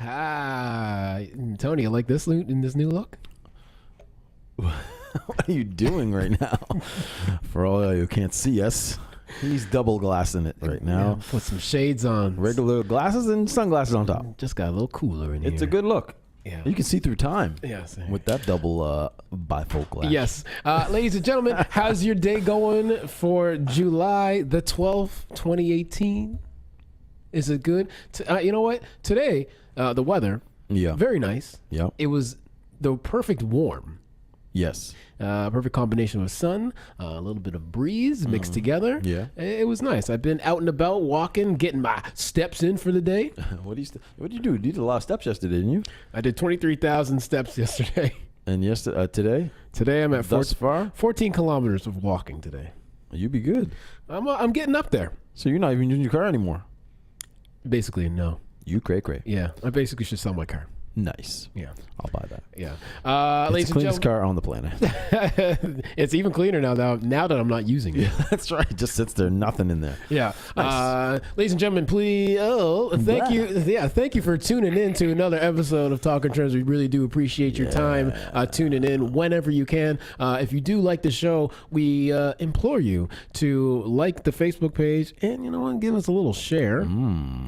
Hi, Tony. I like this in this new look. What are you doing right now? For all you can't see us, he's double glassing it right now. Yeah, put some shades on. Regular glasses and sunglasses on top. Just got a little cooler in here. It's a good look. Yeah. You can see through time. Yes. With that double bifocal glass. Yes. Ladies and gentlemen, how's your day going for July the 12th, 2018? Is it good? You know what? Today, the weather, very nice. Yeah. It was the perfect warm. Yes. Perfect combination of sun, a little bit of breeze mixed together. Yeah. It was nice. I've been out and about walking, getting my steps in for the day. What did you do? You did a lot of steps yesterday, didn't you? I did 23,000 steps yesterday. And today? Today I'm at Thus far? 14 kilometers of walking today. You be good. I'm getting up there. So you're not even using your car anymore? Basically, no. You cray. Yeah, I basically should sell my car. Nice. Yeah. I'll buy that. Yeah. It's Ladies the and cleanest gentlemen, car on the planet. it's even cleaner now that I'm not using it. Yeah, that's right. It just sits there, nothing in there. Yeah. Nice. Ladies and gentlemen, please. Thank you. Yeah. Thank you for tuning in to another episode of Talking Trends. We really do appreciate your time tuning in whenever you can. If you do like the show, we implore you to like the Facebook page and give us a little share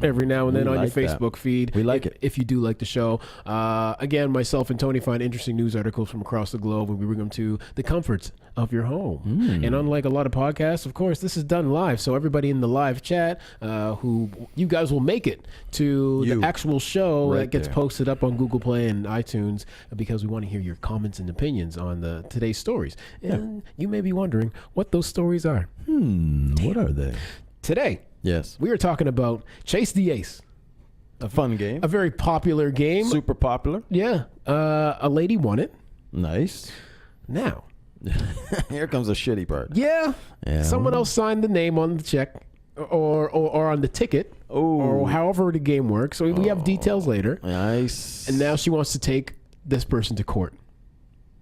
every now and then on your Facebook feed. We like it. If you do like the show. Again, myself and Tony find interesting news articles from across the globe and we bring them to the comforts of your home. And unlike a lot of podcasts, of course, this is done live. So everybody in the live chat, who you guys will make it to the actual show right that gets there. posted up on Google Play and iTunes because we want to hear your comments and opinions on today's stories. And you may be wondering what those stories are. What are they? Today, Yes. we are talking about Chase the Ace. A fun game. A very popular game. Super popular. Yeah. A lady won it. Nice. Now, Here comes the shitty part. yeah, Yeah. someone else signed the name on the check or on the ticket or however the game works. So we have details later. Nice. And now she wants to take this person to court.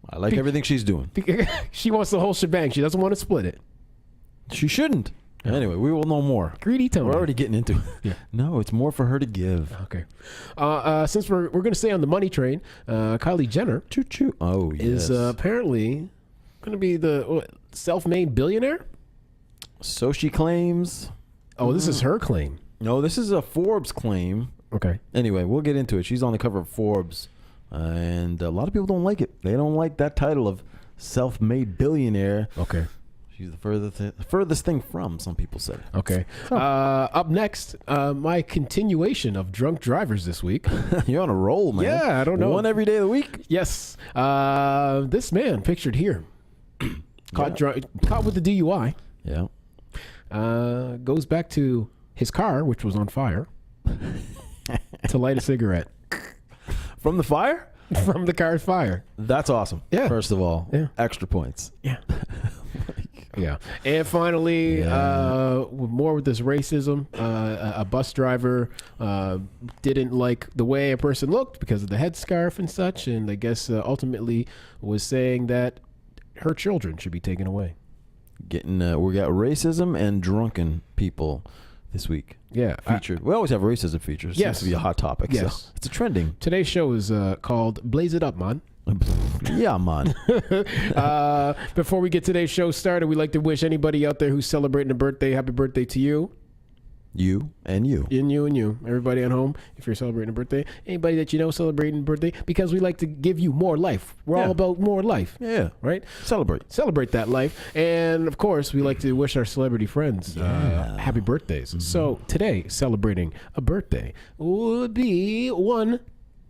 I like everything she's doing. She wants the whole shebang. She doesn't want to split it. She shouldn't. Anyway, we will know more. Greedy Tony. We're already getting into it. Yeah. No, it's more for her to give. Okay. Since we're going to stay on the money train, Kylie Jenner Choo choo. Oh, yes. is apparently going to be the self-made billionaire. So she claims. Oh, this is her claim. No, this is a Forbes claim. Okay. Anyway, we'll get into it. She's on the cover of Forbes, and a lot of people don't like it. They don't like that title of self-made billionaire. Okay. She's the furthest thing from, some people say. Okay. Up next, my continuation of drunk drivers this week. You're on a roll, man. Yeah, I don't know. One every day of the week? Yes. This man, pictured here, caught with the DUI, Yeah. goes back to his car, which was on fire, to light a cigarette From the fire? from the car's fire. That's awesome. Yeah. First of all, Yeah. extra points. Yeah. Yeah. And finally, more with this racism, a bus driver didn't like the way a person looked because of the headscarf and such, and I guess ultimately was saying that her children should be taken away. We got racism and drunken people this week. Yeah. Featured. We always have racism features. Yes. Seems to be a hot topic. Yes. So it's a trending. Today's show is called Blaze It Up, man. Yeah, man. Before we get today's show started, we'd like to wish anybody out there who's celebrating a birthday, happy birthday to you. You and you. And you. Everybody at home, if you're celebrating a birthday. Anybody that you know celebrating a birthday, because we like to give you more life. We're all about more life. Yeah. Right? Celebrate that life. And, of course, we like to wish our celebrity friends happy birthdays. So, today, celebrating a birthday would be one,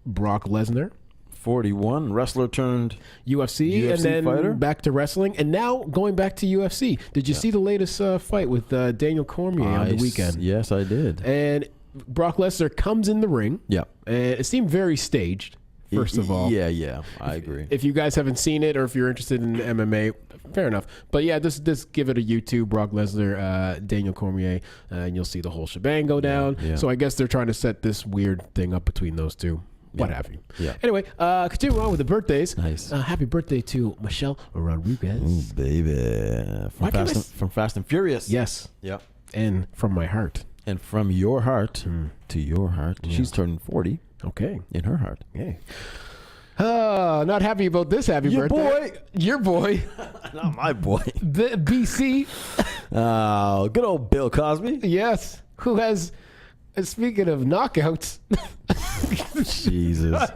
Brock Lesnar. 41, wrestler turned UFC and then fighter? back to wrestling, and now going back to UFC. Did you see the latest fight with Daniel Cormier on the weekend? Yes, I did. And Brock Lesnar comes in the ring. Yeah. And it seemed very staged, first of all. Yeah, I agree. If you guys haven't seen it or if you're interested in MMA, fair enough. But yeah, just give it a YouTube, Brock Lesnar, Daniel Cormier, and you'll see the whole shebang go down. Yeah. So I guess they're trying to set this weird thing up between those two. What have you. Yeah. Anyway, continue on with the birthdays. Nice. Happy birthday to Michelle Rodriguez. Ooh, baby. From Fast and Furious. Yes. Yeah. And from my heart. And from your heart to your heart, she's turning 40. Okay. in her heart. Hey. Not happy about this. Happy Your birthday. Your boy. Not my boy. The BC. Oh, good old Bill Cosby. Yes. Who has, speaking of knockouts, Jesus.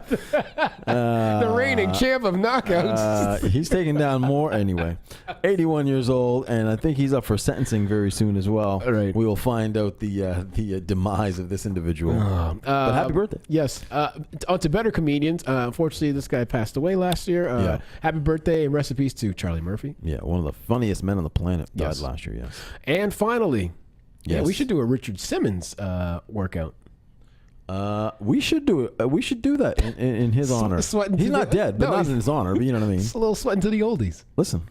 the reigning champ of knockouts. He's taking down more anyway. 81 years old, and I think he's up for sentencing very soon as well. Right. We will find out the demise of this individual. But happy birthday. Yes. On to better comedians. Unfortunately, this guy passed away last year. Yeah. Happy birthday and recipes to Charlie Murphy. Yeah, one of the funniest men on the planet died Yes. last year, yes. And finally, yeah, Yes. we should do a Richard Simmons workout. We should do it. We should do that in his honor. sweating He's to not the- dead, but No, not he's- in his honor. But you know what I mean. It's a little sweating to the oldies. Listen,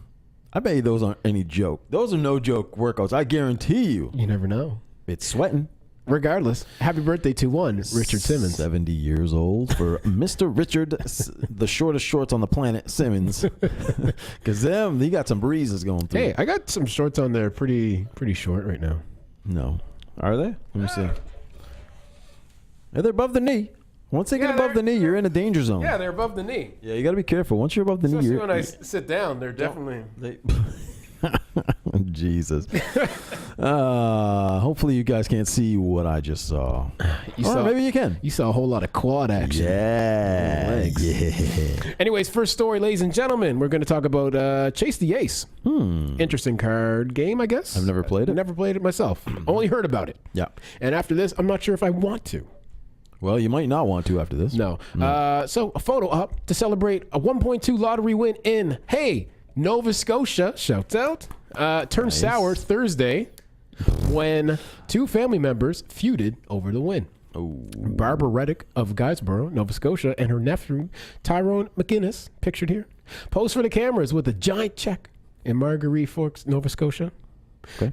I bet you those aren't any joke. Those are no joke workouts. I guarantee you. You never know. It's sweating. Regardless, happy birthday to one Richard Simmons. 70 years old for Mr. Richard, the shortest shorts on the planet, Simmons. Because he got some breezes going through. Hey, I got some shorts on there pretty short right now. No. Are they? Let me see. Yeah, they're above the knee. Once they get Yeah, above the knee, you're in a danger zone. Yeah, they're above the knee. Yeah, you got to be careful. Once you're above the knee, Especially you're... when I sit down, they're definitely... Jesus. Hopefully you guys can't see what I just saw. Maybe you can. You saw a whole lot of quad action. Yeah. Legs. Yeah. Anyways, first story, ladies and gentlemen, we're going to talk about Chase the Ace. Interesting card game, I guess. I've never played it. Never played it myself. Only heard about it. Yeah. And after this, I'm not sure if I want to. Well, you might not want to after this. No. So a photo up to celebrate a 1.2 lottery win in, hey, Nova Scotia. Shouts out. Turned sour Thursday when two family members feuded over the win. Oh. Barbara Reddick of Guysborough, Nova Scotia, and her nephew, Tyrone McGuinness, pictured here, posed for the cameras with a giant check in Marguerite Forks, Nova Scotia,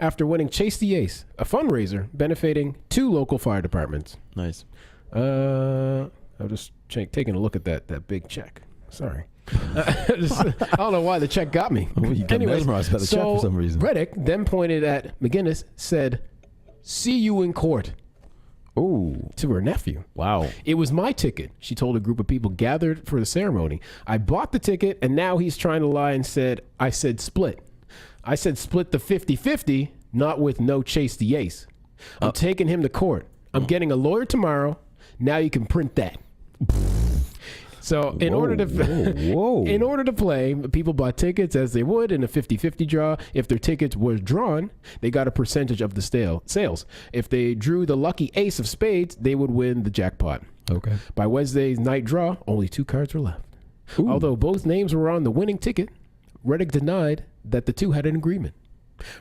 after winning Chase the Ace, a fundraiser benefiting two local fire departments. Nice. I'm just taking a look at that big check. Sorry. I don't know why the check got me. Well, you got mesmerized by the check for some reason. Reddick then pointed at McGuinness, said, "See you in court," Oh. to her nephew. Wow. "It was my ticket," she told a group of people gathered for the ceremony. "I bought the ticket, and now he's trying to lie and said, I said split. I said split the 50-50, not with no Chase the Ace. I'm taking him to court. I'm getting a lawyer tomorrow. Now you can print that." So in order to play, people bought tickets as they would in a 50-50 draw. If their tickets were drawn, they got a percentage of the sales. If they drew the lucky ace of spades, they would win the jackpot. Okay. By Wednesday's night draw, only 2 cards were left. Although both names were on the winning ticket, Reddick denied that the two had an agreement.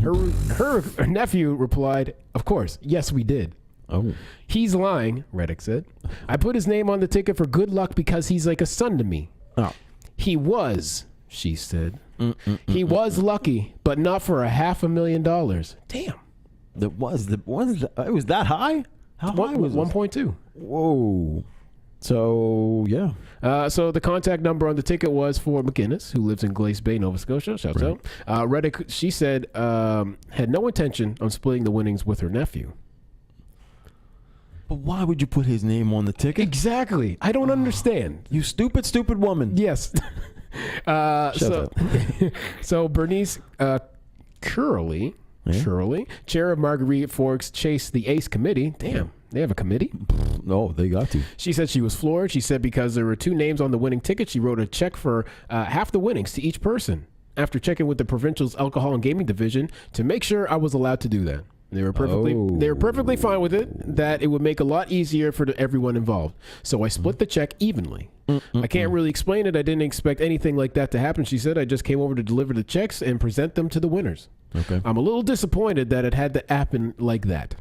Her nephew replied, "Of course, yes, we did." Oh. "He's lying," Reddick said. "I put his name on the ticket for good luck because he's like a son to me." Oh. "He was," she said. "He was lucky, but not for $500,000. Damn. It was that high? How high was it? 1.2. Whoa. So, yeah. So the contact number on the ticket was for McGuinness, who lives in Glace Bay, Nova Scotia. Shouts out. Reddick, she said, had no intention on splitting the winnings with her nephew. But why would you put his name on the ticket? Exactly. I don't understand. You stupid, stupid woman. Yes. So Bernice Curley, chair of Marguerite Forks Chase the Ace Committee. Damn, they have a committee? No, they got to. She said she was floored. She said because there were 2 names on the winning ticket, she wrote a check for half the winnings to each person. After checking with the provincial's alcohol and gaming division to make sure I was allowed to do that. They were perfectly fine with it, that it would make a lot easier for everyone involved. So I split the check evenly. I can't really explain it. I didn't expect anything like that to happen, she said. I just came over to deliver the checks and present them to the winners. Okay. I'm a little disappointed that it had to happen like that.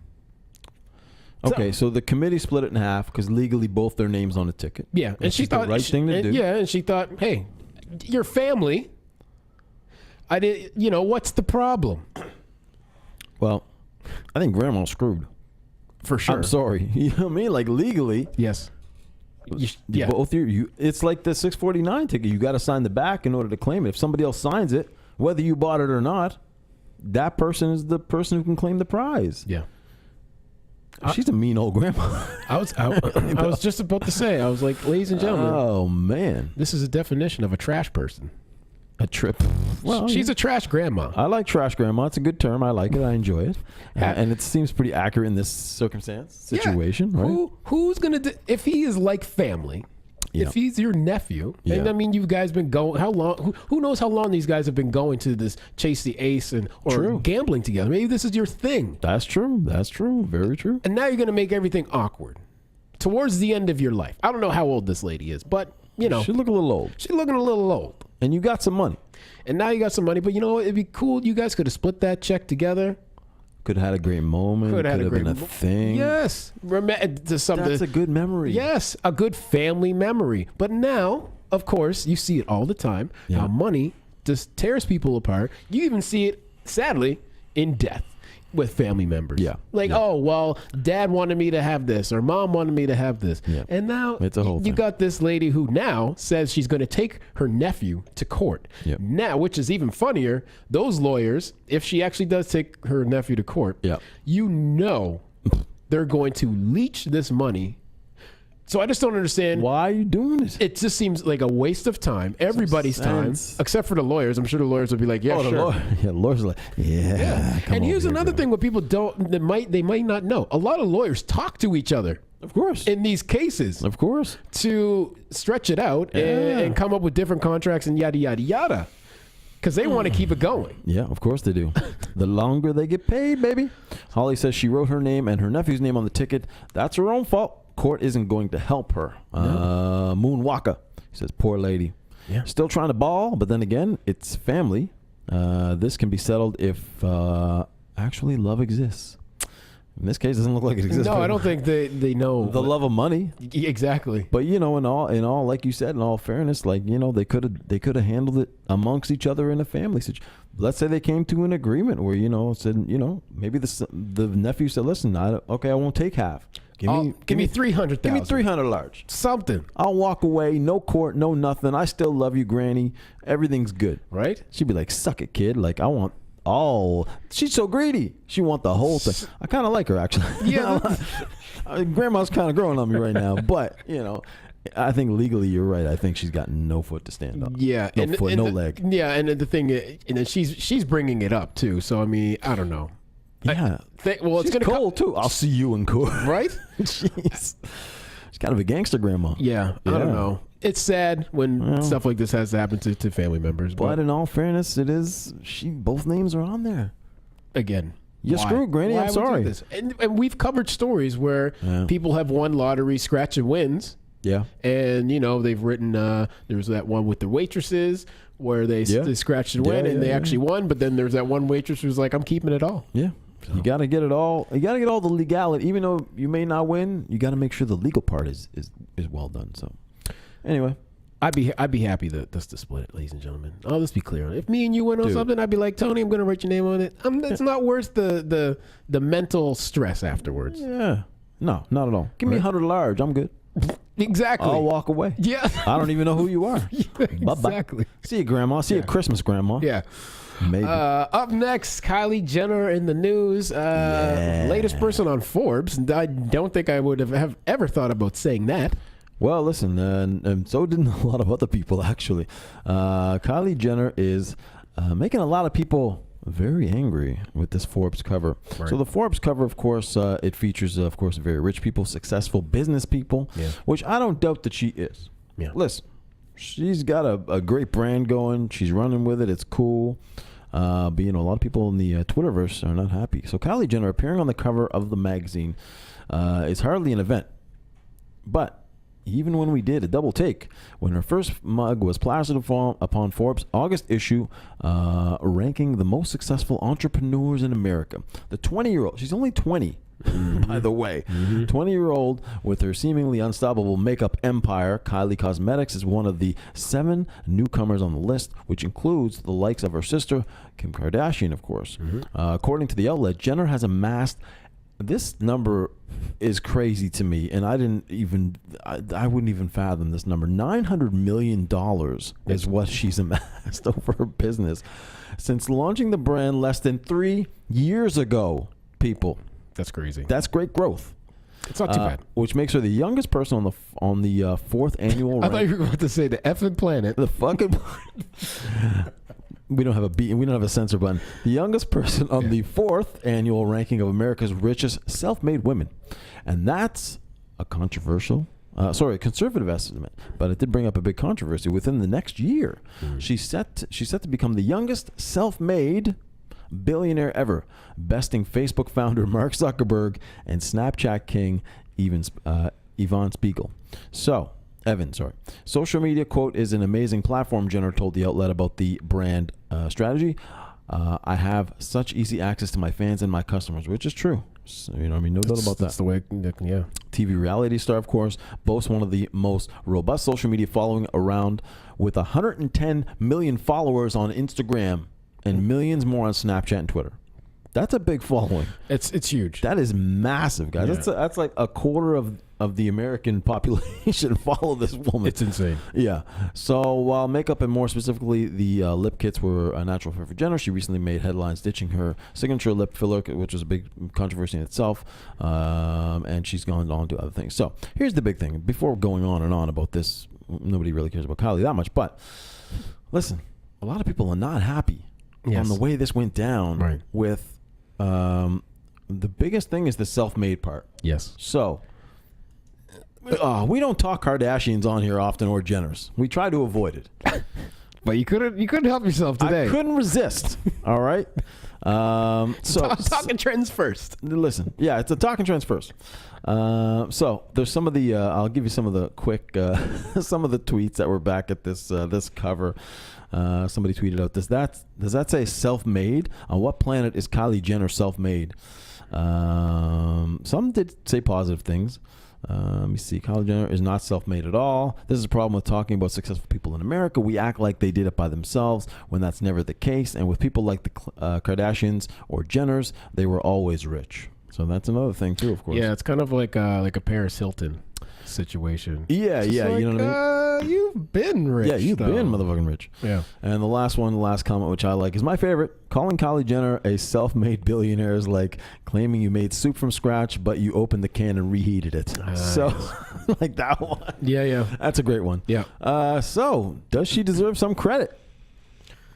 Okay, so the committee split it in half because legally both their names on the ticket. Yeah, and she the thought right thing to do. Yeah, and she thought, hey, your family. I did. What's the problem? Well, I think Grandma's screwed. For sure. I'm sorry. You know what I mean? Like legally, Yes. yeah. Both you. It's like the 649 ticket. You got to sign the back in order to claim it. If somebody else signs it, whether you bought it or not, that person is the person who can claim the prize. Yeah. She's a mean old grandma. I was just about to say, I was like, ladies and gentlemen, Oh man, this is a definition of a trash person. a trip. Well, She's a trash grandma. I like trash grandma. It's a good term. I like it. I enjoy it, and it seems pretty accurate in this situation, right? Who's gonna if he is like family? Yeah. If he's your nephew, and Yeah. I mean, you guys been going how long? Who knows how long these guys have been going to this chase the ace or True. gambling together? Maybe this is your thing, That's true. That's true. Very true. and now you're gonna make everything awkward towards the end of your life. I don't know how old this lady is, but you know, She look a little old, she's looking a little old. and you got some money. And now you got some money, but you know what? It'd be cool. You guys could have split that check together. Could have had a great moment. Could have been a thing. Yes, That's a good memory. Yes, a good family memory. But now, of course, you see it all the time. Yeah. How money just tears people apart. You even see it, sadly, in death with family members. Yeah. Like, Yeah. oh, well, dad wanted me to have this or mom wanted me to have this. Yeah. And now It's a whole you thing. got this lady who now says she's going to take her nephew to court. Yeah. Now, which is even funnier, those lawyers, if she actually does take her nephew to court, Yeah. you know they're going to leech this money. So I just don't understand. Why are you doing it? It just seems like a waste of time, everybody's time, sense. except for the lawyers. I'm sure the lawyers would be like, yeah, the sure. lawyer. Yeah, lawyers are like, yeah. Come And over here's here, another girl. thing: what people don't, they might not know. A lot of lawyers talk to each other Of course. in these cases Of course. to stretch it out Yeah. and come up with different contracts and yada yada yada, because they want to keep it going. Yeah, of course they do. The longer they get paid, baby. Holly says she wrote her name and her nephew's name on the ticket. That's her own fault. Court isn't going to help her. Moonwalker. He says, poor lady. Yeah. Still trying to ball, but then again, it's family. This can be settled if actually love exists. In this case, it doesn't look like it exists. No, I don't think they know The love of money. exactly. But in all, like you said, in all fairness, like they could have handled it amongst each other in a family situation. Let's say they came to an agreement where said maybe the nephew said, listen, I won't take half. Give me $300,000. Give me $300 large. Something, I'll walk away. No court, no nothing. I still love you, Granny. Everything's good. right? She'd be like, suck it, kid. Like I want all. She's so greedy. She want the whole thing. I kind of like her actually. Yeah. Grandma's kind of growing on me right now, but I think legally you're right. I think she's got no foot to stand up. Yeah, no foot, no leg. Yeah, and the thing, and then she's bringing it up too. So I mean, I don't know. Yeah. Well, She's it's gonna cold too. I'll see you in court. right? Jeez. She's kind of a gangster grandma. Yeah, I don't know. It's sad when stuff like this has to happen to family members. But in all fairness, it is. Both names are on there. Again, You're why? screwed, Granny. Why I'm would you do sorry. this? And we've covered stories where Yeah. people have won lottery scratch and wins. Yeah. And they've written. There was that one with the waitresses where they scratched and win, Yeah, and they yeah. actually won. But then there's that one waitress who's like, "I'm keeping it all." Yeah. You got to get it all. You got to get all the legality. Even though you may not win, you got to make sure the legal part is well done. So, anyway, I'd be happy to split it, ladies and gentlemen. I'll just be clear. If me and you went on Dude. something, I'd be like, Tony, I'm going to write your name on it. It's not worth the mental stress afterwards. yeah, no, not at all. Give me $100 large. I'm good. Exactly. I'll walk away. Yeah. I don't even know who you are. Bye-bye. Exactly. See you, Grandma. See you, Christmas, Grandma. Yeah. Maybe. Up next, Kylie Jenner in the news. Latest person on Forbes. I don't think I would have ever thought about saying that. Well, listen, and so didn't a lot of other people, actually. Kylie Jenner is making a lot of people very angry with this Forbes cover. Right. So the Forbes cover, of course, it features, of course, very rich people, successful business people, which I don't doubt that she is. Yeah. Listen, she's got a great brand going. She's running with it. It's cool. But, a lot of people in the Twitterverse are not happy. So Kylie Jenner appearing on the cover of the magazine is hardly an event. But even when we did a double take, when her first mug was plastered upon Forbes' August issue, ranking the most successful entrepreneurs in America, the 20-year-old, she's only 20, by the way, 20-year-old with her seemingly unstoppable makeup empire, Kylie Cosmetics is one of the 7 newcomers on the list, which includes the likes of her sister, Kim Kardashian, of course. According to the outlet, Jenner has amassed. This number is crazy to me, and I wouldn't even fathom this number. $900 million is what she's amassed over her business since launching the brand less than 3 years ago, people. That's crazy. That's great growth. It's not too bad. Which makes her the youngest person on the fourth annual. I thought you were about to say the effing planet. The fucking. We don't have a beat. We don't have a censor button. The youngest person on the fourth annual ranking of America's richest self-made women, and that's a controversial. A conservative estimate, but it did bring up a big controversy. Within the next year, she's set to become the youngest self-made billionaire ever, besting Facebook founder Mark Zuckerberg and Snapchat king Evan Spiegel. Social media, quote, is an amazing platform, Jenner told the outlet about the brand strategy. I have such easy access to my fans and my customers, which is true. So, no doubt about that. That's the way, yeah. TV reality star, of course, boasts one of the most robust social media following around with 110 million followers on Instagram and millions more on Snapchat and Twitter. That's a big following. It's huge. That is massive, guys. Yeah. That's like a quarter of the American population follow this woman. It's insane. Yeah. So while makeup and more specifically the lip kits were a natural fit for Jenner, she recently made headlines ditching her signature lip filler, which was a big controversy in itself. And she's gone on to other things. So here's the big thing. Before going on and on about this, nobody really cares about Kylie that much. But listen, a lot of people are not happy on the way this went down with the biggest thing is the self-made part. Yes. So we don't talk Kardashians on here often or Jenners. We try to avoid it. But you couldn't help yourself today. I couldn't resist. All right. Talking trends first. Listen, yeah, it's a talking trends first. So there's some of the. I'll give you some of the quick, some of the tweets that were back at this cover. Somebody tweeted out this. Does that say self-made? On what planet is Kylie Jenner self-made? Some did say positive things. Let me see. Kylie Jenner is not self-made at all. This is a problem with talking about successful people in America. We act like they did it by themselves when that's never the case. And with people like the Kardashians or Jenners, they were always rich. So that's another thing too, of course. Yeah, it's kind of like a Paris Hilton situation. Yeah, like, you know what I mean? You've been rich. Yeah, you've been motherfucking rich. Yeah. And the last comment, which I like, is my favorite. Calling Kylie Jenner a self-made billionaire is like claiming you made soup from scratch, but you opened the can and reheated it. So, like that one. Yeah. That's a great one. Yeah. So, does she deserve some credit?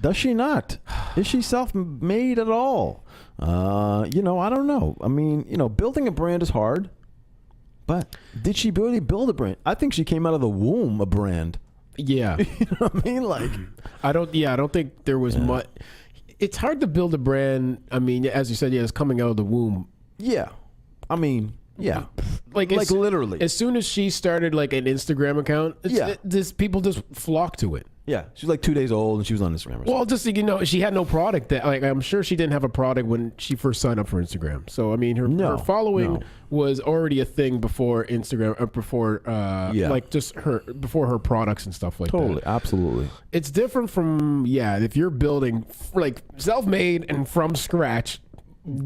Does she not? Is she self-made at all? I don't know. I mean, building a brand is hard. But did she really build a brand? I think she came out of the womb a brand. Yeah. You know what I mean? Like, I don't think there was much. It's hard to build a brand. I mean, as you said, it's coming out of the womb. Yeah. I mean, yeah. Like literally. As soon as she started like an Instagram account, people just flock to it. Yeah, she's like 2 days old and she was on Instagram. Well, just she had no product that I'm sure she didn't have a product when she first signed up for Instagram. So I mean, her following was already a thing before Instagram, before before her products and stuff like that. Totally, absolutely. It's different from if you're building like self-made and from scratch.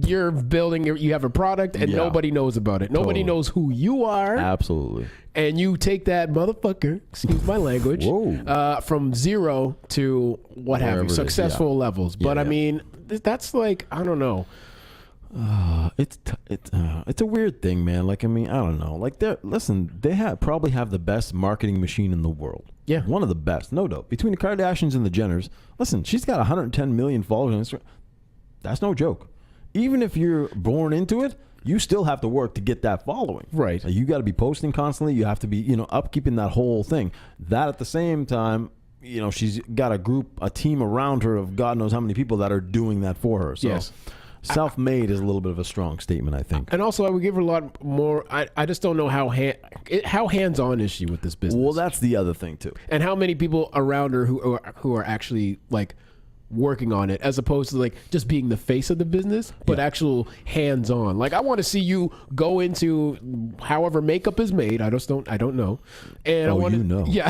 You're building, you have a product and nobody knows about it. Nobody knows who you are. Absolutely. And you take that motherfucker, excuse my language, from zero to what have you, successful levels. But I mean, that's like, I don't know. It's a weird thing, man. Like, I mean, I don't know. Like, they probably have the best marketing machine in the world. Yeah. One of the best, no doubt. Between the Kardashians and the Jenners, listen, she's got 110 million followers on Instagram. That's no joke. Even if you're born into it, you still have to work to get that following. Right. You got to be posting constantly. You have to be, upkeeping that whole thing. That at the same time, she's got a team around her of God knows how many people that are doing that for her. So yes. Self-made is a little bit of a strong statement, I think. And also, I would give her a lot more. I just don't know how hands-on is she with this business. Well, that's the other thing, too. And how many people around her who are actually, like, working on it, as opposed to like just being the face of the business, but actual hands-on. Like, I want to see you go into however makeup is made. I don't know. And I want to, yeah.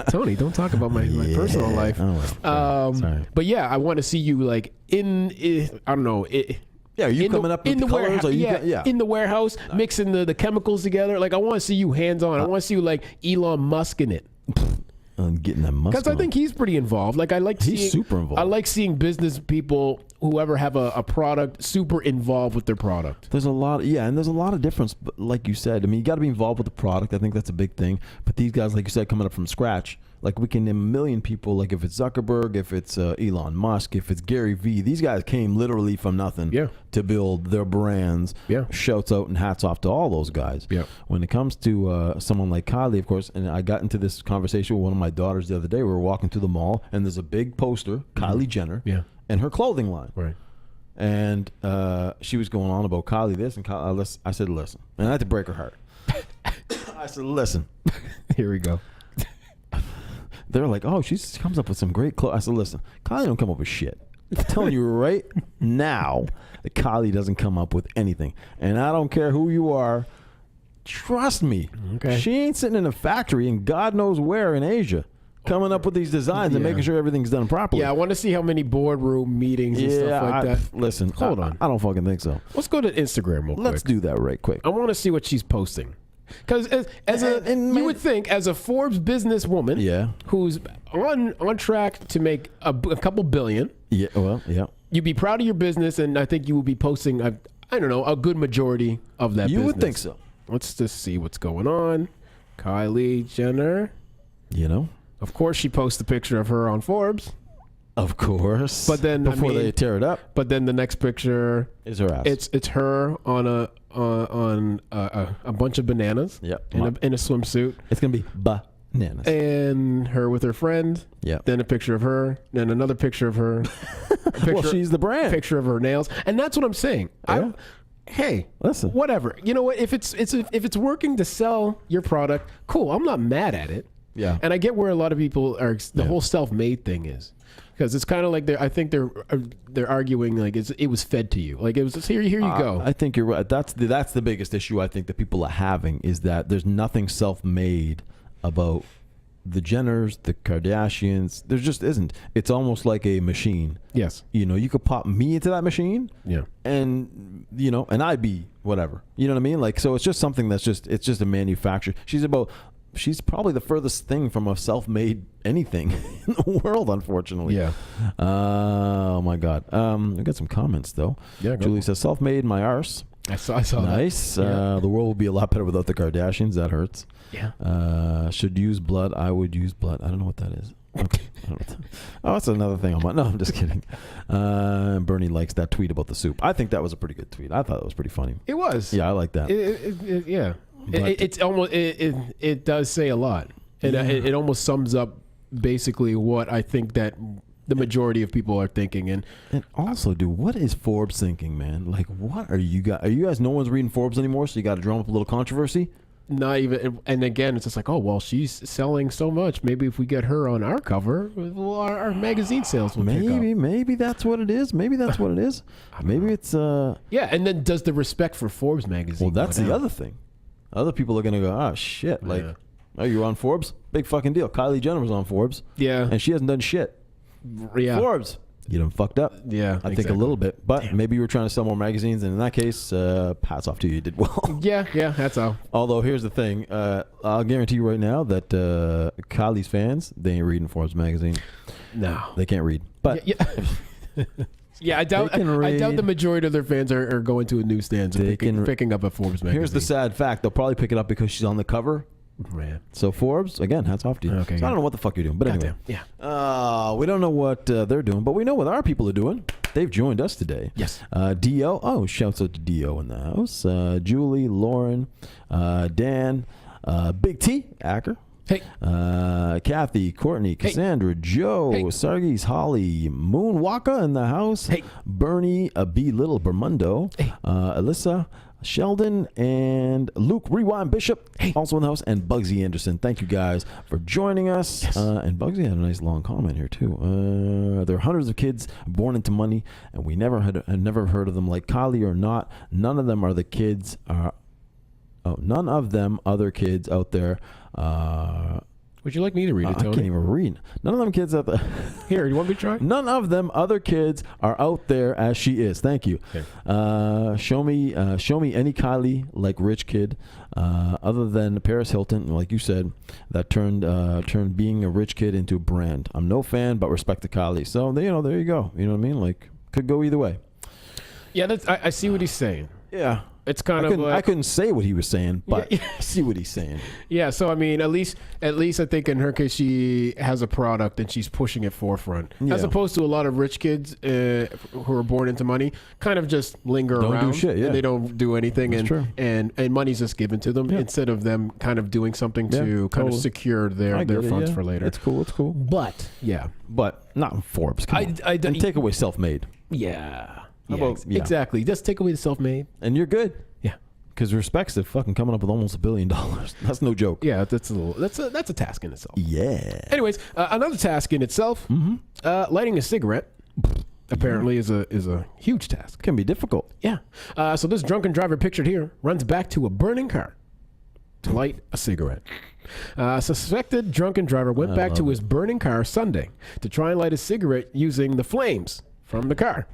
Tony, don't talk about my personal life. Oh, well. Sorry. But yeah, I want to see you like I don't know. Yeah, are you coming up with the colors? In the warehouse, mixing the chemicals together. Like, I want to see you hands-on. I want to see you like Elon Musk in it. Getting that muscle. Because I think he's pretty involved. Like, he's super involved. I like seeing business people whoever have a product super involved with their product. There's a lot, and there's a lot of difference. But like you said, I mean, you got to be involved with the product. I think that's a big thing. But these guys, like you said, coming up from scratch, like we can name a million people. Like if it's Zuckerberg, if it's Elon Musk, if it's Gary Vee, these guys came literally from nothing to build their brands. Yeah. Shouts out and hats off to all those guys. Yeah. When it comes to someone like Kylie, of course, and I got into this conversation with one of my daughters the other day. We were walking through the mall, and there's a big poster, Kylie Jenner, and her clothing line. Right. And she was going on about Kylie this and Kylie. I said, listen. And I had to break her heart. I said, listen. Here we go. They're like, oh, she comes up with some great clothes. I said, listen, Kylie don't come up with shit. I'm telling you right now that Kylie doesn't come up with anything. And I don't care who you are. Trust me. Okay. She ain't sitting in a factory in God knows where in Asia coming up with these designs and making sure everything's done properly. Yeah, I want to see how many boardroom meetings and stuff like that. Listen, hold on. I don't fucking think so. Let's go to Instagram real quick. Let's do that right quick. I want to see what she's posting. Because you would think, as a Forbes businesswoman, who's on track to make a couple billion, you'd be proud of your business, and I think you would be posting, I don't know, a good majority of that. You would think so. Let's just see what's going on. Kylie Jenner. Of course, she posts a picture of her on Forbes. Of course. But then before they tear it up. But then the next picture is her ass. It's her on a bunch of bananas. Yep. In a swimsuit. It's gonna be bananas. And her with her friend. Yeah. Then a picture of her. Then another picture of her. Well, she's the brand. Picture of her nails. And that's what I'm saying. Yeah. Hey, listen. Whatever. You know what? If it's working to sell your product, cool. I'm not mad at it. Yeah. And I get where a lot of people are. The whole self-made thing is. Because it's kind of like I think they're arguing like it was fed to you, like it was just, here you go. I think you're right. That's the biggest issue I think that people are having is that there's nothing self-made about the Jenners, the Kardashians. There just isn't. It's almost like a machine. Yes. You could pop me into that machine. Yeah. And and I'd be whatever. You know what I mean? Like so, it's just something it's just a manufacturer. She's probably the furthest thing from a self-made anything in the world, unfortunately. Yeah. Oh my God. We got some comments though. Yeah. Julie says, "Self-made my arse." I saw that. Nice. The world would be a lot better without the Kardashians. That hurts. Yeah. Should use blood. I would use blood. I don't know what that is. Okay. Oh, that's another thing. No, I'm just kidding. Bernie likes that tweet about the soup. I think that was a pretty good tweet. I thought it was pretty funny. It was. Yeah, I like that. Yeah. It's almost it does say a lot. It almost sums up basically what I think that the majority of people are thinking. And also, dude, what is Forbes thinking, man? Like, what are you guys? Are you guys? No one's reading Forbes anymore, so you got to drum up a little controversy. Not even, and again, it's just like, oh well, she's selling so much. Maybe if we get her on our cover, well, our magazine sales will pick up. Maybe that's what it is. Maybe that's what it is. Maybe it's yeah. And then does the respect for Forbes magazine? Well, that's the other thing. Other people are gonna go, oh shit, like, oh, you're on Forbes, big fucking deal. Kylie Jenner was on Forbes, and she hasn't done shit. Yeah, Forbes, you done fucked up. Yeah, I think a little bit, but maybe you were trying to sell more magazines, and in that case, hats off to you. You did well. Yeah, that's all. Although here's the thing, I'll guarantee you right now that Kylie's fans, they ain't reading Forbes magazine. No, they can't read. But yeah, I doubt the majority of their fans are going to a newsstand and picking up a Forbes magazine. Here's the sad fact: they'll probably pick it up because she's on the cover. Man. So Forbes, again, hats off to you. Okay, so I don't know what the fuck you're doing, but anyway. Yeah. We don't know what they're doing, but we know what our people are doing. They've joined us today. Yes. Dio. Oh, shouts out to Dio in the house. Julie, Lauren, Dan, Big T, Acker. Hey. Kathy, Courtney, Cassandra, Joe, Sargis, Holly, Moonwalker in the house. Hey. Bernie, B. Little Bermundo. Hey. Alyssa, Sheldon, and Luke Rewind Bishop, also in the house, and Bugsy Anderson. Thank you guys for joining us. Yes. And Bugsy had a nice long comment here too. There are hundreds of kids born into money, and we never had heard of them. Like Kylie or not, none of them are the kids. None of them other kids out there. Would you like me to read it, Tony? I can't even read. None of them kids out there. Here, you want me to try? None of them other kids are out there as she is. Thank you. Okay. Show me any Kylie like rich kid, other than Paris Hilton, like you said, that turned being a rich kid into a brand. I'm no fan, but respect to Kylie. So there you go. You know what I mean? Like, Could go either way. Yeah, I see what he's saying. Yeah. It's kind I of like, I couldn't say what he was saying, but I see what he's saying. yeah. So I mean, at least I think in her case, she has a product and she's pushing it forefront, as Yeah. opposed to a lot of rich kids who are born into money, kind of just linger Don't do around. shit, yeah. And they don't do anything, That's true. and money's just given to them Yeah. instead of them kind of doing something Yeah, to kind totally. of secure I their get it, funds yeah. for later. It's cool. It's cool. But yeah, But not in Forbes. Come on. I and take away self-made, yeah. How about- yeah. Exactly. Just take away the self-made. and you're good. Yeah. Because Respect's fucking coming up with almost $1 billion. That's no joke. Yeah, that's a task in itself. Yeah. Anyways, another task in itself, lighting a cigarette apparently is a huge task. Can be difficult. Yeah. So this drunken driver pictured here runs back to a burning car to light a cigarette. Suspected drunken driver went back to his burning car Sunday to try and light a cigarette using the flames from the car.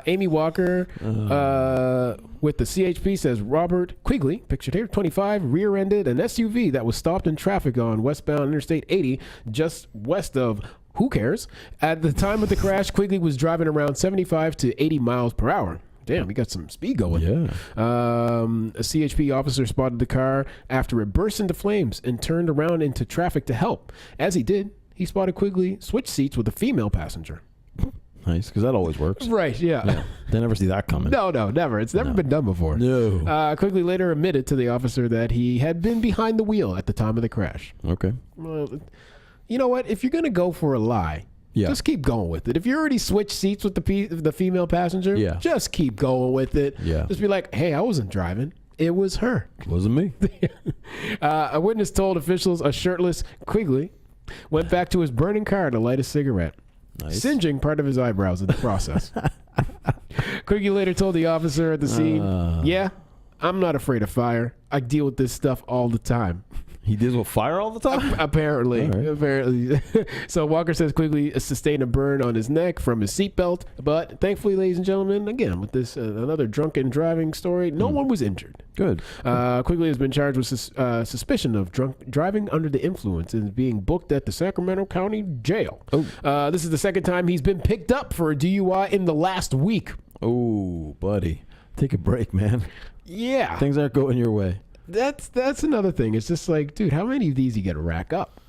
Amy Walker with the CHP says Robert Quigley, pictured here, 25, rear-ended an SUV that was stopped in traffic on westbound Interstate 80 just west of who cares? At the time of the crash, Quigley was driving around 75 to 80 miles per hour. Damn, we got some speed going. Yeah. A CHP officer spotted the car after it burst into flames and turned around into traffic to help. As he did, he spotted Quigley switch seats with a female passenger. Nice, because that always works. Right, yeah. They never see that coming. No, never. It's never been done before. No. Quigley later admitted to the officer that he had been behind the wheel at the time of the crash. Okay. Well, you know what? If you're going to go for a lie, Yeah. just keep going with it. If you already switched seats with the female passenger, Yeah. just keep going with it. Yeah. Just be like, hey, I wasn't driving. It was her. Wasn't me. A witness told officials a shirtless Quigley went back to his burning car to light a cigarette, Nice. singeing part of his eyebrows in the process. Quigley later told the officer at the scene, yeah, I'm not afraid of fire. I deal with this stuff all the time. He deals with fire all the time? Apparently. All right. Apparently. So Walker says Quigley sustained a burn on his neck from his seatbelt, but thankfully, ladies and gentlemen, again, with this another drunken driving story, no one was injured. Good. Quigley has been charged with suspicion of driving under the influence and is being booked at the Sacramento County Jail. Oh. This is the second time he's been picked up for a DUI in the last week. Oh, buddy. Take a break, man. Yeah. Things aren't going your way. That's another thing. It's just like, dude, how many of these you got to rack up?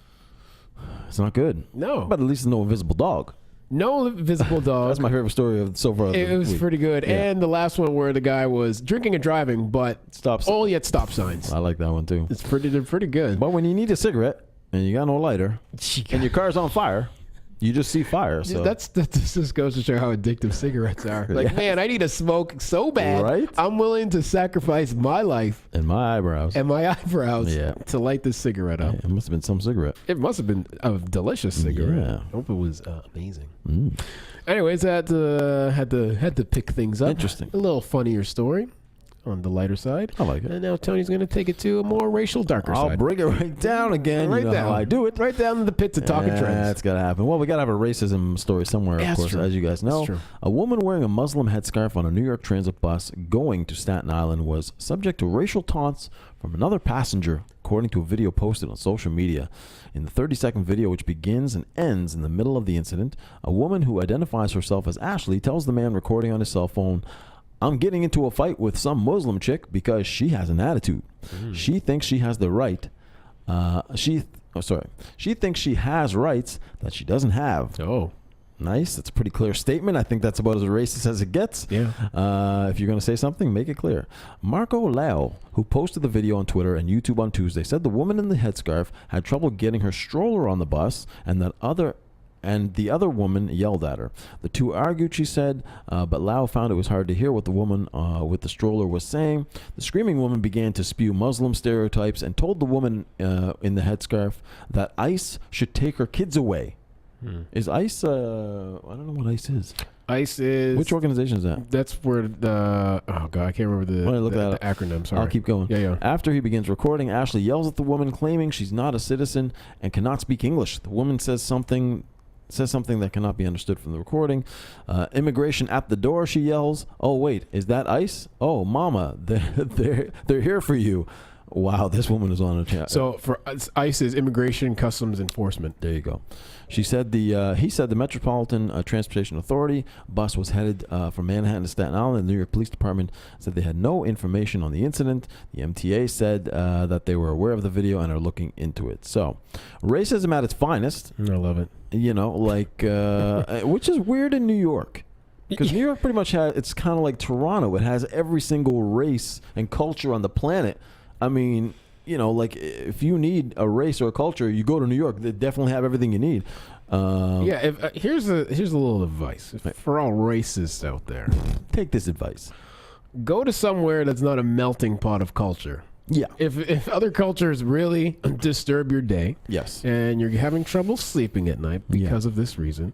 It's not good. No. But at least no invisible dog. No visible dog. That's my favorite story of so far. It was pretty good. Yeah. And the last one where the guy was drinking and driving, but Stops. only at stop signs. I like that one too. They're pretty good. But when you need a cigarette and you got no lighter and your car's on fire, you just see fire. So This just goes to show how addictive cigarettes are. Like, Yes. man, I need to smoke so bad. Right? I'm willing to sacrifice my life and my eyebrows. and my eyebrows Yeah. to light this cigarette up. It must have been some cigarette. It must have been a delicious cigarette. Yeah. I hope it was amazing. Mm. Anyways, I had to pick things up. Interesting. A little funnier story on the lighter side. I like it. And now Tony's going to take it to a more racial, darker I'll side. bring it right down again. Right you know down. how I do it. Right down in the pits of talking trends. That's got to happen. Well, we got to have a racism story somewhere, Yeah, of that's course, true. as you guys know. That's true. A woman wearing a Muslim headscarf on a New York Transit bus going to Staten Island was subject to racial taunts from another passenger, according to a video posted on social media. In the 30-second video, which begins and ends in the middle of the incident, a woman who identifies herself as Ashley tells the man recording on his cell phone, "I'm getting into a fight with some Muslim chick because she has an attitude. She thinks she has the right. She thinks she has rights that she doesn't have." Oh. Nice. That's a pretty clear statement. I think that's about as racist as it gets. Yeah. If you're going to say something, make it clear. Marco Lau, who posted the video on Twitter and YouTube on Tuesday, said the woman in the headscarf had trouble getting her stroller on the bus and the other woman yelled at her. The two argued, she said, but Lau found it was hard to hear what the woman with the stroller was saying. The screaming woman began to spew Muslim stereotypes and told the woman in the headscarf that ICE should take her kids away. Is ICE, I don't know what ICE is. ICE is... Which organization is that? That's where the... Oh, God, I can't remember the acronym. Sorry. I'll keep going. Yeah. After he begins recording, Ashley yells at the woman, claiming she's not a citizen and cannot speak English. The woman says something that cannot be understood from the recording. Immigration at the door, she yells. "Oh, wait, is that ICE? Oh, mama, they're here for you." Wow, this woman is on a chat. So for ICE is Immigration Customs Enforcement. There you go. He said the Metropolitan Transportation Authority bus was headed from Manhattan to Staten Island. The New York Police Department said they had no information on the incident. The MTA said that they were aware of the video and are looking into it. So, racism at its finest. I love it. You know, like, which is weird in New York. Because New York pretty much has, it's kind of like Toronto. It has every single race and culture on the planet. I mean, you know, like if you need a race or a culture, you go to New York. They definitely have everything you need. Yeah, here's a little advice for all racists out there. Take this advice. Go to somewhere that's not a melting pot of culture. Yeah. If other cultures really disturb your day, Yes. and you're having trouble sleeping at night because of this reason,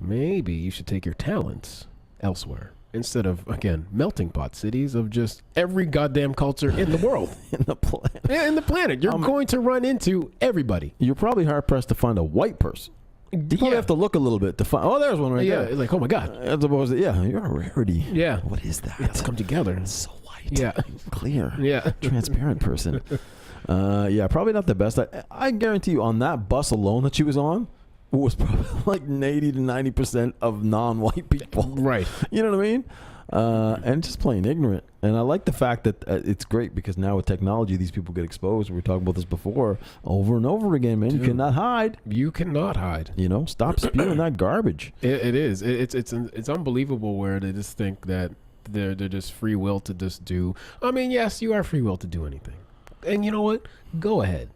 maybe you should take your talents elsewhere instead of, again, melting pot cities of just every goddamn culture in the world. In the planet. Yeah, in the planet. You're going to run into everybody. You're probably hard pressed to find a white person. You probably have to look a little bit to find. Oh, there's one right there. It's like, oh my God. As opposed to, you're a rarity. Yeah. What is that? Let's come together. It's so white. Yeah. Clear. Yeah. Transparent person. Probably not the best. I guarantee you on that bus alone that she was on was probably like 80 to 90% of non-white people. Right. You know what I mean? And just plain ignorant. And I like the fact that it's great because now with technology, these people get exposed. We were talking about this before over and over again, man. Dude, you cannot hide. You cannot hide. You know, stop spewing that garbage. It is. It's unbelievable where they just think that they're just free will to just do. I mean, yes, you are free will to do anything. And you know what? Go ahead.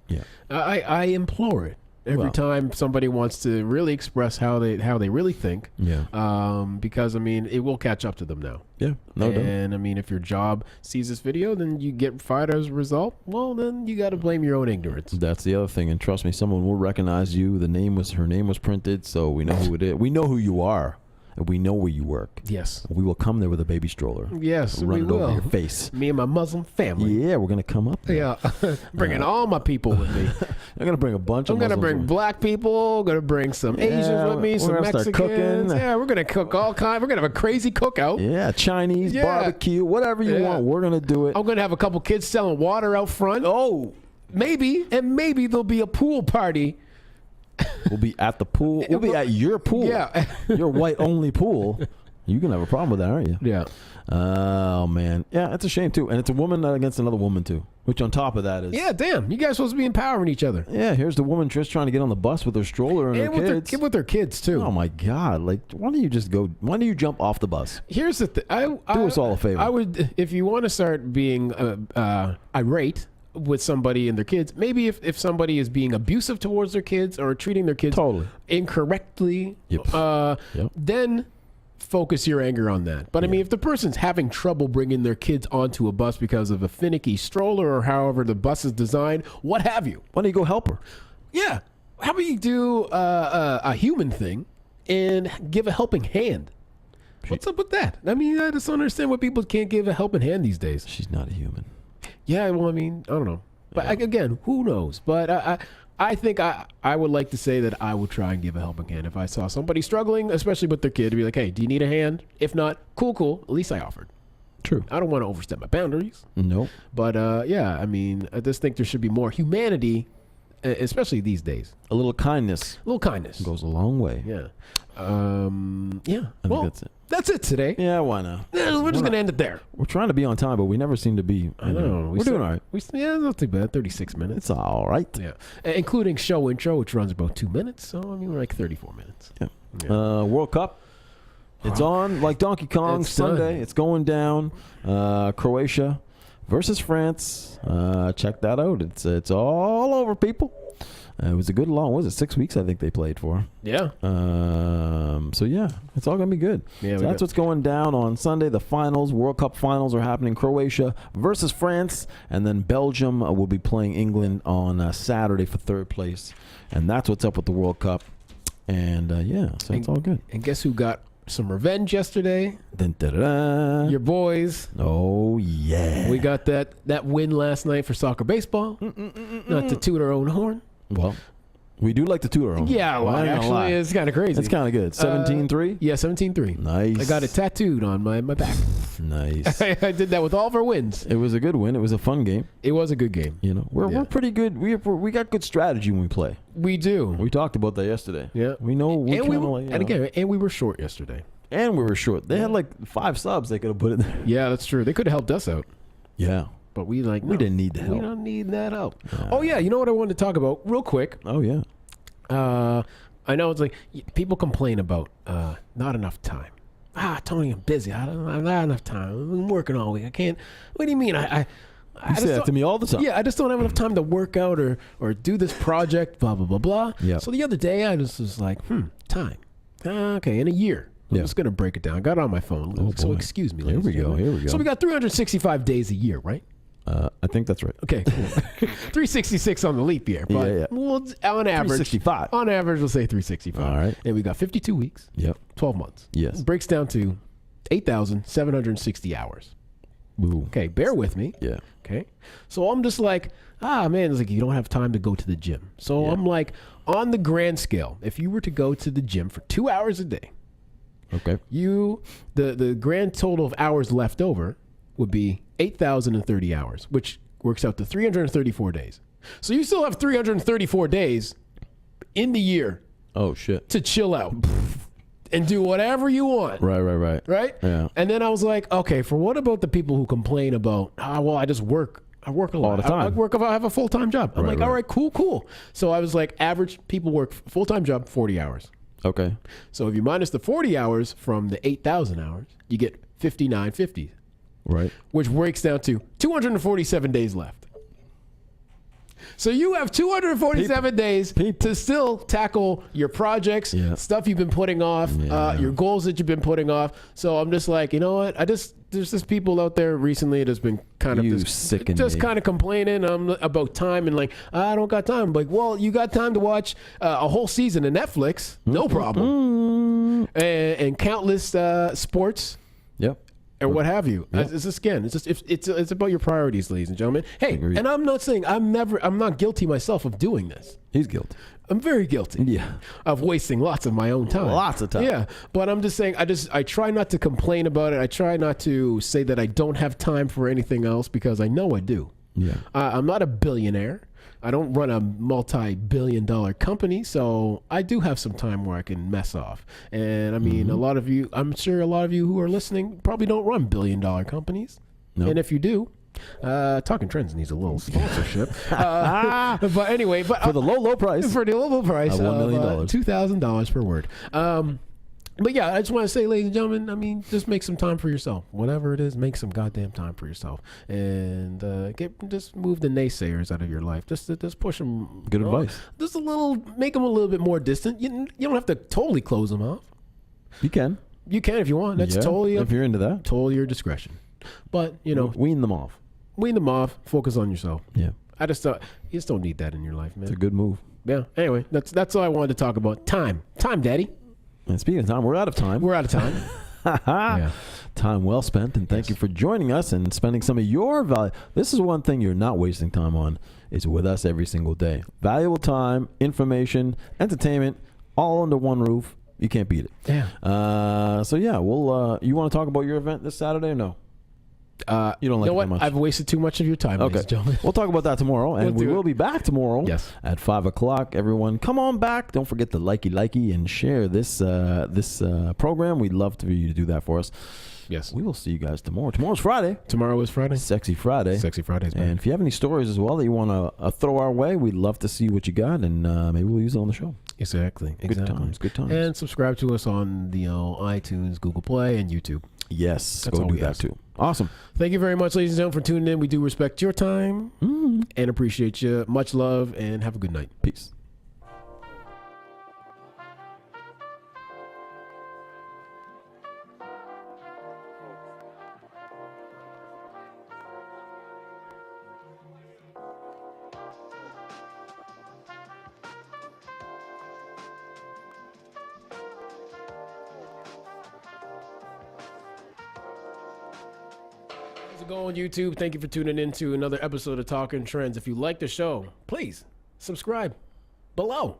Yeah. I implore it. Every time somebody wants to really express how they really think, because I mean it will catch up to them now. Yeah, no doubt. And I mean, if your job sees this video, then you get fired as a result. Well, then you got to blame your own ignorance. That's the other thing, and trust me, someone will recognize you. Her name was printed, so we know who it is. We know who you are. And we know where you work. Yes. We will come there with a baby stroller. Yes, run it over your face. Me and my Muslim family. Yeah, we're going to come up there. Yeah. Bringing all my people with me. I'm going to bring a bunch of I'm going to bring black people. Going to bring some Asians with me. Some Mexicans. Start cooking. Yeah, we're going to cook all kinds. We're going to have a crazy cookout. Yeah, Chinese, barbecue, whatever you want. We're going to do it. I'm going to have a couple kids selling water out front. Oh. Maybe there'll be a pool party. We'll be at the pool. We'll be at your pool. Yeah. Your white-only pool. You're going to have a problem with that, aren't you? Yeah. Oh, man. Yeah, it's a shame, too. And it's a woman against another woman, too. Which on top of that is... Yeah, damn. You guys supposed to be empowering each other. Yeah, here's the woman just trying to get on the bus with her stroller and her kids. With their kids, too. Oh, my God. Like, why don't you jump off the bus? Here's the thing. Do us all a favor. I would, if you want to start being irate with somebody and their kids, maybe if somebody is being abusive towards their kids or treating their kids incorrectly, then focus your anger on that. But I mean, if the person's having trouble bringing their kids onto a bus because of a finicky stroller or however the bus is designed, what have you, why don't you go help her? Yeah. How about you do a human thing and give a helping hand? What's up with that? I mean, I just don't understand why people can't give a helping hand these days. She's not a human. Yeah, well, I mean, I don't know. But again, who knows? But I think I would like to say that I would try and give a helping hand if I saw somebody struggling, especially with their kid, to be like, hey, do you need a hand? If not, cool. At least I offered. True. I don't want to overstep my boundaries. Nope. But I mean, I just think there should be more humanity, especially these days. A little kindness. Goes a long way. Yeah. I think that's it. That's it today. Yeah, why not? We're just going to end it there. We're trying to be on time, but we never seem to be. I know. We're doing all right. Not too bad. 36 minutes. It's all right. Yeah. Including show intro, which runs about 2 minutes. So, I mean, we're like 34 minutes. Yeah. World Cup. It's on like Donkey Kong Sunday. It's going down. Croatia versus France. Check that out. It's all over, people. It was a good long, 6 weeks I think they played for. Yeah. So yeah, it's all gonna be good. Yeah, so that's what's going down on Sunday. The finals, World Cup finals, are happening. Croatia versus France, and then Belgium will be playing England on Saturday for third place. And that's what's up with the World Cup. And so it's all good. And guess who got some revenge yesterday? Dun, da, da, da. Your boys. Oh yeah. We got that win last night for soccer baseball. Not to toot our own horn. Well, We do like to toot our own. Yeah, well, I ain't gonna lie. actually, it's kind of crazy. It's kind of good. 17-3? Yeah, 17-3. Nice. I got it tattooed on my back. Nice. I did that with all of our wins. It was a good win. It was a fun game. It was a good game. You know, we're pretty good. We got good strategy when we play. We do. We talked about that yesterday. Yeah. We know we and, and we were short yesterday. And we were short. They had like 5 subs they could have put in there. Yeah, that's true. They could have helped us out. Yeah. But we didn't need the help. We don't need that help. Oh yeah, you know what I wanted to talk about real quick. Oh yeah. I know it's like people complain about not enough time. Tony, I'm busy. I don't have not enough time. I'm working all week. I can't. What do you mean? You say that to me all the time. Yeah, I just don't have enough time to work out or do this project. Blah blah blah blah. Yeah. So the other day I just was like, time. Okay, in a year. I'm just gonna break it down. I got it on my phone. So excuse me. Here we go. So we got 365 days a year, right? I think that's right. Okay, cool. 366 on the leap year. But yeah. We'll, on average, 365. On average, we'll say 365. All right. And we got 52 weeks. Yep. 12 months. Yes. It breaks down to 8,760 hours. Ooh. Okay, bear with me. Yeah. Okay. So I'm just like, man, it's like you don't have time to go to the gym. So Yeah. I'm like, on the grand scale, if you were to go to the gym for 2 hours a day, Okay. the grand total of hours left over would be 8,030 hours, which works out to 334 days. So you still have 334 days in the year Oh shit. to chill out and do whatever you want. Right. Right? Yeah. And then I was like, okay, for what about the people who complain about, well, I just work. I work a lot. All the time. I have a full-time job. I'm like, right. all right, cool. So I was like, average people work full-time job, 40 hours. Okay. So if you minus the 40 hours from the 8,000 hours, you get 5950, Right. which breaks down to 247 days left. So you have 247 days to still tackle your projects, stuff you've been putting off, your goals that you've been putting off. So I'm just like, you know what? There's just people out there recently that's been kind of just kind of complaining about time and like, I don't got time. I'm like, well, you got time to watch a whole season of Netflix, no problem, and countless sports. Yep. Or what have you? It's just again, it's about your priorities, ladies and gentlemen. Hey, and I'm not saying I'm not guilty myself of doing this. He's guilty. I'm very guilty. Yeah. Of wasting lots of my own time. Lots of time. Yeah. But I'm just saying, I try not to complain about it. I try not to say that I don't have time for anything else because I know I do. Yeah. I'm not a billionaire. I don't run a multi-billion-dollar company, so I do have some time where I can mess off. And I mean, I'm sure a lot of you who are listening probably don't run billion-dollar companies. Nope. And if you do, Talking Trends needs a little sponsorship. But anyway, for the low price, of $1 million, $2,000 per word. But yeah, I just want to say, ladies and gentlemen, I mean, just make some time for yourself. Whatever it is, make some goddamn time for yourself, and just move the naysayers out of your life. Just push them. Good advice. Just make them a little bit more distant. You don't have to totally close them off. You can. You can if you want. That's totally if you're into that. Totally your discretion. But wean them off. Wean them off. Focus on yourself. Yeah. You just don't need that in your life, man. It's a good move. Yeah. Anyway, that's all I wanted to talk about. Time, Daddy. And speaking of time, we're out of time. Yeah. Time well spent, and thank you for joining us and spending some of your value. This is one thing you're not wasting time on, is with us every single day. Valuable time, information, entertainment, all under one roof. You can't beat it. Yeah. So yeah, we'll. You want to talk about your event this Saturday or no? You don't like it that much. I've wasted too much of your time, ladies and gentlemen. We'll talk about that tomorrow, and we will be back tomorrow. Yes. At 5 o'clock. Everyone, come on back. Don't forget to likey and share this program. We'd love for you to do that for us. Yes. We will see you guys tomorrow. Tomorrow's Friday. Tomorrow is Friday. Sexy Friday. Sexy Fridays, man. And if you have any stories as well that you want to throw our way, we'd love to see what you got, and maybe we'll use it on the show. Exactly. Good times. And subscribe to us on the iTunes, Google Play, and YouTube. Yes, That's go all do we that ask. too. Awesome. Thank you very much, ladies and gentlemen, for tuning in. We do respect your time and appreciate you. Much love, and have a good night. Peace. How's it going, YouTube? Thank you for tuning in to another episode of Talking Trends. If you like the show, please subscribe below.